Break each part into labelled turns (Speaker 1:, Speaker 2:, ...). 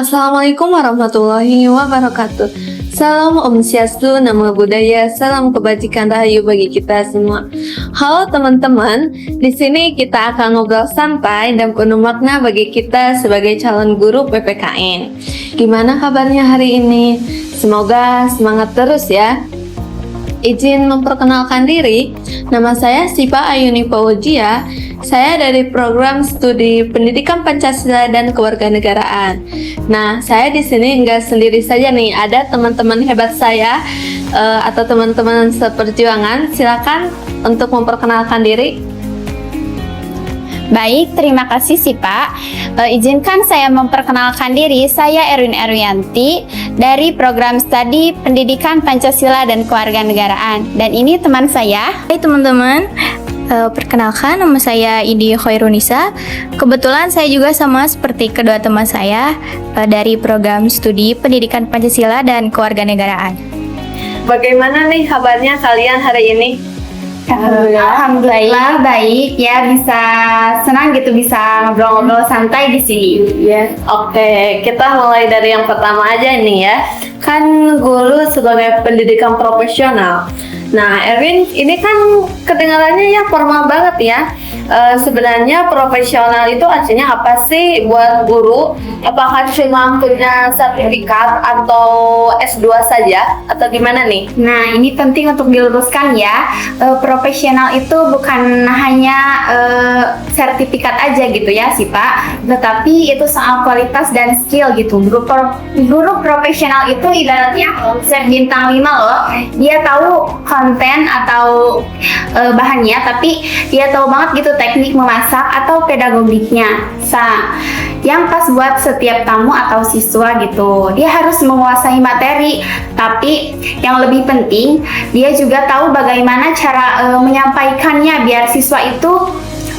Speaker 1: Assalamualaikum warahmatullahi wabarakatuh. Salam Om Swastiastu, Namo Buddhaya, salam kebajikan rahayu bagi kita semua. Halo teman-teman, di sini kita akan ngobrol santai dan penuh makna bagi kita sebagai calon guru PPKN. Gimana kabarnya hari ini? Semoga semangat terus ya. Izin memperkenalkan diri, nama saya Sipa Ayuni Paujia. Saya dari program studi Pendidikan Pancasila dan Kewarganegaraan. Nah, saya di sini nggak sendiri saja nih, ada teman-teman hebat saya atau teman-teman seperjuangan. Silakan untuk memperkenalkan diri.
Speaker 2: Baik, terima kasih Sipa. Izinkan saya memperkenalkan diri. Saya Erwin Erwianti dari program studi Pendidikan Pancasila dan Kewarganegaraan. Dan ini teman saya.
Speaker 3: Hai teman-teman, perkenalkan nama saya Idi Khairunisa. Kebetulan saya juga sama seperti kedua teman saya dari program studi Pendidikan Pancasila dan Kewarganegaraan.
Speaker 1: Bagaimana nih kabarnya kalian hari ini?
Speaker 2: Alhamdulillah baik ya, bisa senang gitu bisa ngobrol-ngobrol santai di sini.
Speaker 1: Ya, oke, kita mulai dari yang pertama aja nih ya. Kan guru sebagai pendidikan profesional. Nah, Erwin, ini kan kedengarannya ya formal banget ya. Sebenarnya profesional itu artinya apa sih buat guru? Apakah cuma punya sertifikat atau S2 saja atau gimana nih?
Speaker 2: Nah, ini penting untuk diluruskan ya. Profesional itu bukan hanya sertifikat aja gitu ya sih Pak, tetapi itu soal kualitas dan skill gitu. Guru profesional itu ibaratnya chef bintang 5 loh. Dia tahu konten atau bahannya, tapi dia tahu banget gitu teknik memasak atau pedagogiknya. Yang pas buat setiap tamu atau siswa gitu. Dia harus menguasai materi, tapi yang lebih penting dia juga tahu bagaimana cara menyampaikannya biar siswa itu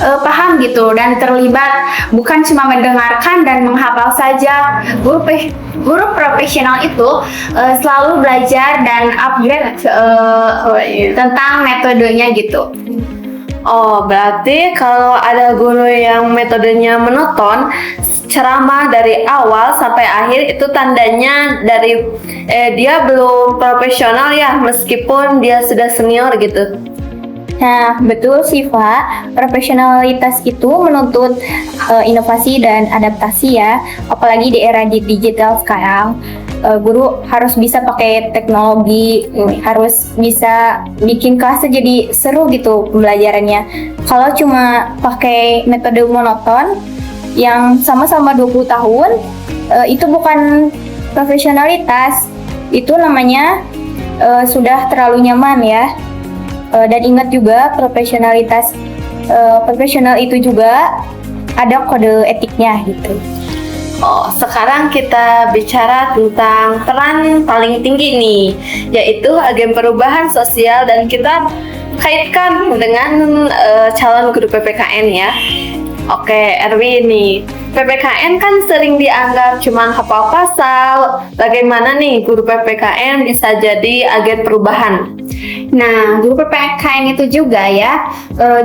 Speaker 2: paham gitu dan terlibat, bukan cuma mendengarkan dan menghafal saja. Guru profesional itu selalu belajar dan upgrade tentang metodenya gitu.
Speaker 1: Oh, berarti kalau ada guru yang metodenya monoton, ceramah dari awal sampai akhir, itu tandanya dari dia belum profesional ya, meskipun dia sudah senior gitu.
Speaker 3: Nah, betul sih Pak, profesionalitas itu menuntut inovasi dan adaptasi ya, apalagi di era digital sekarang. Guru harus bisa pakai teknologi, harus bisa bikin kelasnya jadi seru gitu pembelajarannya. Kalau cuma pakai metode monoton yang sama-sama 20 tahun, itu bukan profesionalitas, itu namanya sudah terlalu nyaman ya. Dan ingat juga profesional itu juga ada kode etiknya gitu.
Speaker 1: Oh, sekarang kita bicara tentang peran paling tinggi nih, yaitu agen perubahan sosial, dan kita kaitkan dengan calon guru PPKN ya. Oke, Erwin nih, PPKN kan sering dianggap cuma hafal pasal. Bagaimana nih guru PPKN bisa jadi agen perubahan?
Speaker 2: Nah, guru PPKN itu juga ya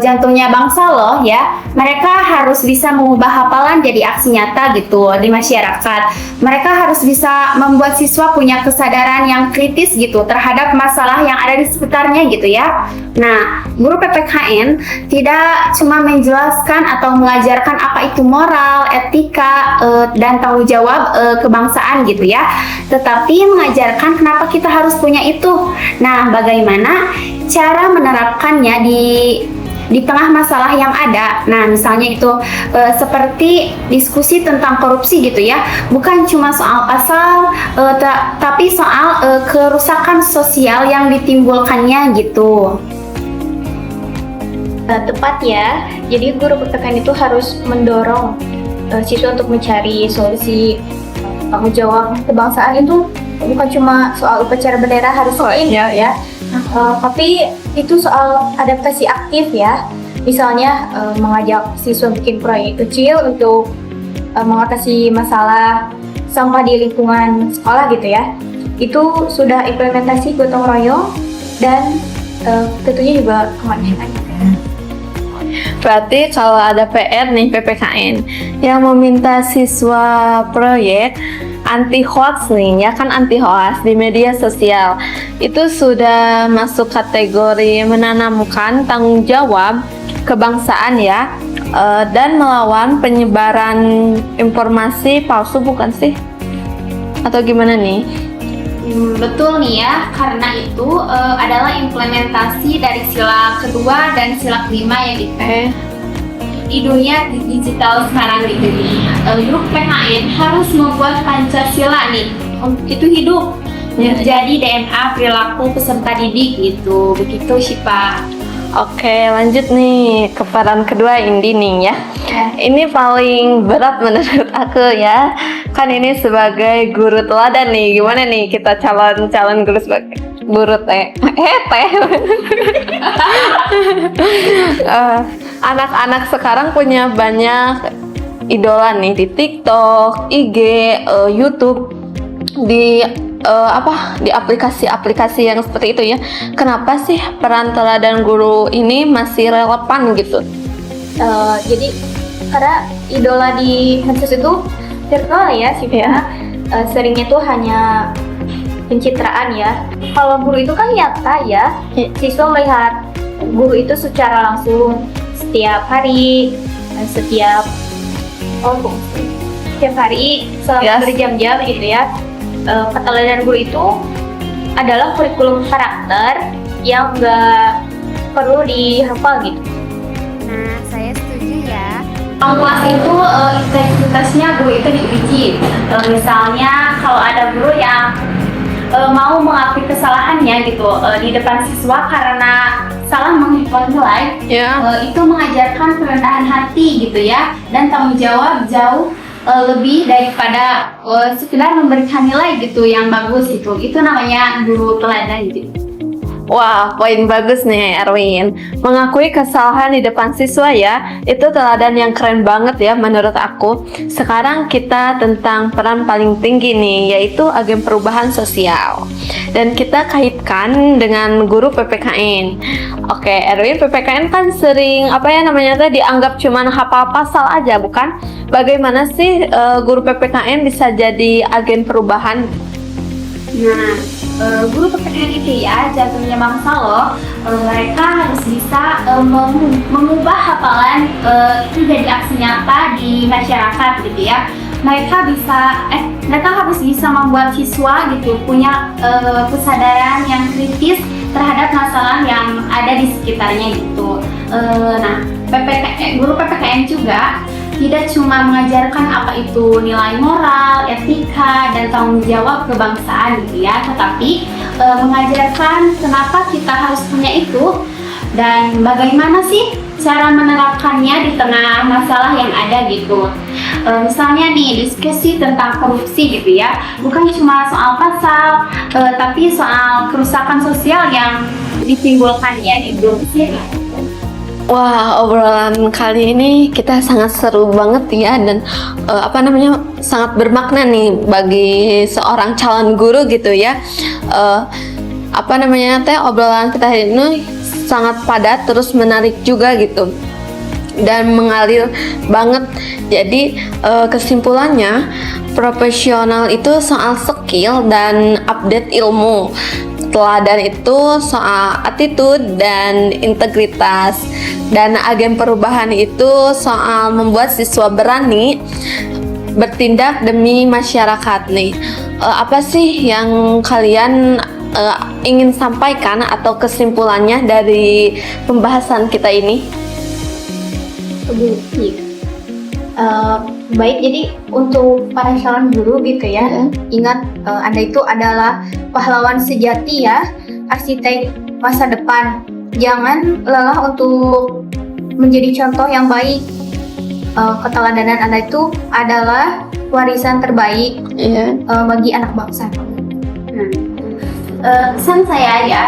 Speaker 2: jantungnya bangsa loh ya. Mereka harus bisa mengubah hafalan jadi aksi nyata gitu di masyarakat. Mereka harus bisa membuat siswa punya kesadaran yang kritis gitu terhadap masalah yang ada di sekitarnya gitu ya. Nah, guru PPKN tidak cuma menjelaskan atau mengajarkan apa itu moral, etika, dan tanggung jawab kebangsaan gitu ya, tetapi mengajarkan kenapa kita harus punya itu. Nah, bagaimana cara menerapkannya di tengah masalah yang ada. Nah, misalnya itu seperti diskusi tentang korupsi gitu ya, bukan cuma soal pasal, tapi soal kerusakan sosial yang ditimbulkannya gitu.
Speaker 3: Tepat ya, jadi guru PPKN itu harus mendorong siswa untuk mencari solusi. Tanggung jawab kebangsaan itu bukan cuma soal upacara bendera harus ya. Tapi itu soal adaptasi aktif ya. Misalnya mengajak siswa bikin proyek kecil untuk mengatasi masalah sampah di lingkungan sekolah gitu ya. Itu sudah implementasi gotong royong dan tentunya juga kemanusiaan.
Speaker 1: Berarti kalau ada PR nih PPKN yang meminta siswa proyek anti hoax nih, ya kan anti hoax di media sosial itu sudah masuk kategori menanamkan tanggung jawab kebangsaan ya, dan melawan penyebaran informasi palsu bukan sih? Atau gimana nih?
Speaker 2: Betul nih ya, karena itu adalah implementasi dari sila kedua dan sila kelima yang di dunia digital sekarang gitu. Grup PKN harus membuat Pancasila nih, itu hidup jadi DNA perilaku peserta didik gitu, begitu sih Pak.
Speaker 1: Oke, lanjut nih ke peran kedua Indi nih ya. Ini paling berat menurut aku ya. Kan ini sebagai guru teladan nih. Gimana nih kita calon guru sebagai guru teh? Anak-anak sekarang punya banyak idola nih di TikTok, IG, YouTube, di di aplikasi-aplikasi yang seperti itu ya. Kenapa sih peran teladan guru ini masih relevan gitu?
Speaker 3: Jadi karena idola di medsos itu virtual ya sih ya. Seringnya tuh hanya pencitraan ya. Kalau guru itu kan nyata ya. Siswa melihat guru itu secara langsung setiap hari, setiap hari selama berjam-jam gitu ya. Keteladanan guru itu adalah kurikulum karakter yang nggak perlu dihafal gitu.
Speaker 4: Nah, saya setuju ya.
Speaker 2: Kelas itu integritasnya guru itu diuji. Misalnya kalau ada guru yang mau mengakui kesalahannya gitu di depan siswa karena salah menghitung nilai, itu mengajarkan kerendahan hati gitu ya, dan tanggung jawab jauh lebih daripada sekedar memberikan nilai gitu yang bagus gitu. Itu namanya guru teladan gitu.
Speaker 1: Wah, poin bagus nih Erwin. Mengakui kesalahan di depan siswa ya, itu teladan yang keren banget ya menurut aku. Sekarang kita tentang peran paling tinggi nih, yaitu agen perubahan sosial. Dan kita kaitkan dengan guru PPKN. Oke, Erwin, PPKN kan sering dianggap cuman hafal pasal aja, bukan? Bagaimana sih guru PPKN bisa jadi agen perubahan?
Speaker 2: Nah, guru PPKN itu ya jantungnya bangsa loh. Mereka harus bisa mengubah hafalan itu jadi aksi nyata di masyarakat gitu ya. Mereka harus bisa membuat siswa gitu punya kesadaran yang kritis terhadap masalah yang ada di sekitarnya gitu. Nah, guru PPKN juga tidak cuma mengajarkan apa itu nilai moral, etika, dan tanggung jawab kebangsaan gitu ya, tetapi mengajarkan kenapa kita harus punya itu dan bagaimana sih cara menerapkannya di tengah masalah yang ada gitu. Misalnya nih diskusi tentang korupsi gitu ya, bukan cuma soal pasal, tapi soal kerusakan sosial yang ditimbulkan ya di Indonesia.
Speaker 1: Wah, obrolan kali ini kita sangat seru banget ya, dan sangat bermakna nih bagi seorang calon guru gitu ya. Obrolan kita hari ini sangat padat, terus menarik juga gitu, dan mengalir banget. Jadi kesimpulannya, profesional itu soal skill dan update ilmu. Teladan itu soal attitude dan integritas, dan agen perubahan itu soal membuat siswa berani bertindak demi masyarakat nih. Apa sih yang kalian ingin sampaikan atau kesimpulannya dari pembahasan kita ini?
Speaker 3: Baik, jadi untuk para calon guru gitu ya, ingat Anda itu adalah pahlawan sejati ya, arsitek masa depan. Jangan lelah untuk menjadi contoh yang baik. Keteladanan Anda itu adalah warisan terbaik bagi anak bangsa.
Speaker 2: Pesan saya ya,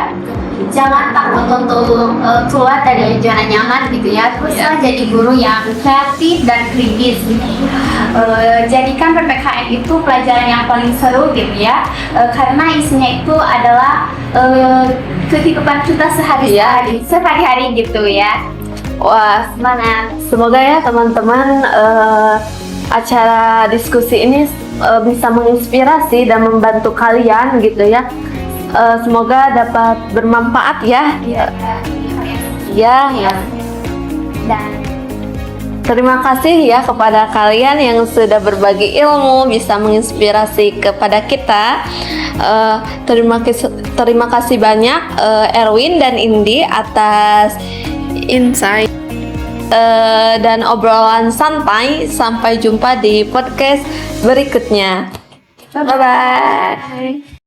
Speaker 2: jangan takut untuk keluar dari zona nyaman gitu ya. Teruslah jadi guru yang kreatif dan kritis gitu. Jadikan PPKN itu pelajaran yang paling seru gitu ya, karena isinya itu adalah kehidupan kita sehari-hari gitu ya.
Speaker 1: Wah,
Speaker 2: Semangat.
Speaker 1: semoga ya teman-teman acara diskusi ini bisa menginspirasi dan membantu kalian gitu ya. Semoga dapat bermanfaat ya. Ya.
Speaker 2: Dan
Speaker 1: Terima kasih ya kepada kalian yang sudah berbagi ilmu, bisa menginspirasi kepada kita. Terima kasih banyak Erwin dan Indi atas insight dan obrolan santai. Sampai jumpa di podcast berikutnya. Bye bye.